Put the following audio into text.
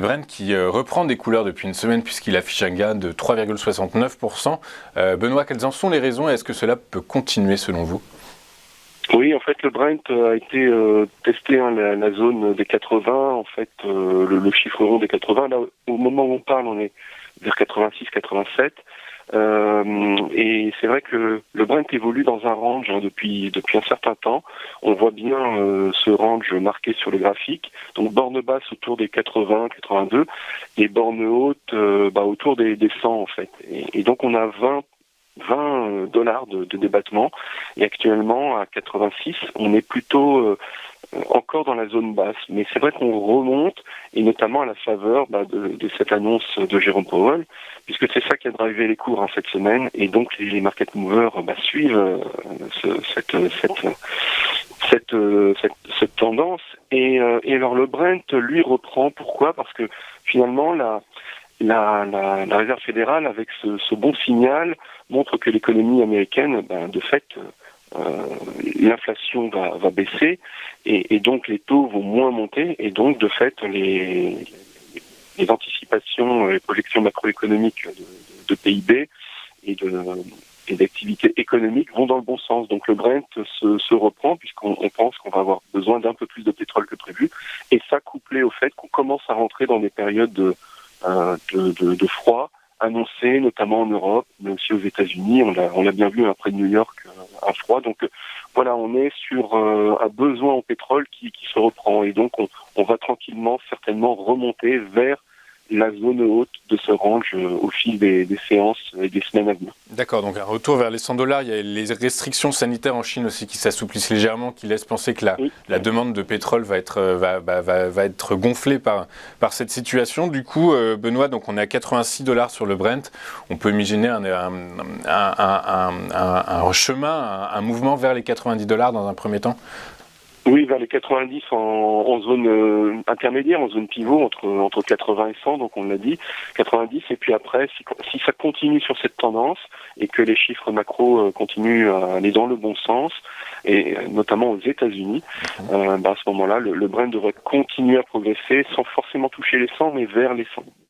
Le Brent qui reprend des couleurs depuis une semaine puisqu'il affiche un gain de 3,69%. Benoît, quelles en sont les raisons et est-ce que cela peut continuer selon vous ? Oui, en fait, le Brent a été testé, la zone des 80, en fait, le chiffre rond des 80. Là, au moment où on parle, on est vers 86, 87. Et c'est vrai que le Brent évolue dans un range depuis un certain temps. On voit bien ce range marqué sur le graphique. Donc borne basse autour des 80, 82 et borne haute autour des 100 en fait. Et donc on a 20 dollars de débattement et actuellement à 86 on est plutôt encore dans la zone basse, mais c'est vrai qu'on remonte et notamment à la faveur de cette annonce de Jérôme Powell, puisque c'est ça qui a drivé les cours cette semaine et donc les market movers suivent cette tendance et alors le Brent lui reprend. Pourquoi ? Parce que finalement la Réserve fédérale, avec ce bon signal, montre que l'économie américaine, de fait, l'inflation va baisser et donc les taux vont moins monter et donc de fait les anticipations, les projections macroéconomiques de PIB et d'activité économique vont dans le bon sens. Donc le Brent se reprend puisqu'on pense qu'on va avoir besoin d'un peu plus de pétrole que prévu et ça couplé au fait qu'on commence à rentrer dans des périodes de froid annoncé, notamment en Europe, mais aussi aux États-Unis. On l'a bien vu près de New York, un froid. Donc voilà, on est sur un besoin en pétrole qui se reprend. Et donc on va tranquillement, certainement, remonter vers la zone haute de ce range au fil des séances et des semaines à venir. D'accord, donc un retour vers les 100 dollars. Il y a les restrictions sanitaires en Chine aussi qui s'assouplissent légèrement, qui laissent penser que la demande de pétrole va être gonflée par cette situation. Du coup, Benoît, donc on est à 86 dollars sur le Brent. On peut imaginer un chemin, un mouvement vers les 90 dollars dans un premier temps. Oui, vers les 90 en zone intermédiaire, en zone pivot, entre 80 et 100, donc on l'a dit, 90, et puis après, si ça continue sur cette tendance, et que les chiffres macro continuent à aller dans le bon sens, et notamment aux États-Unis, à ce moment-là, le Brent devrait continuer à progresser, sans forcément toucher les 100, mais vers les 100.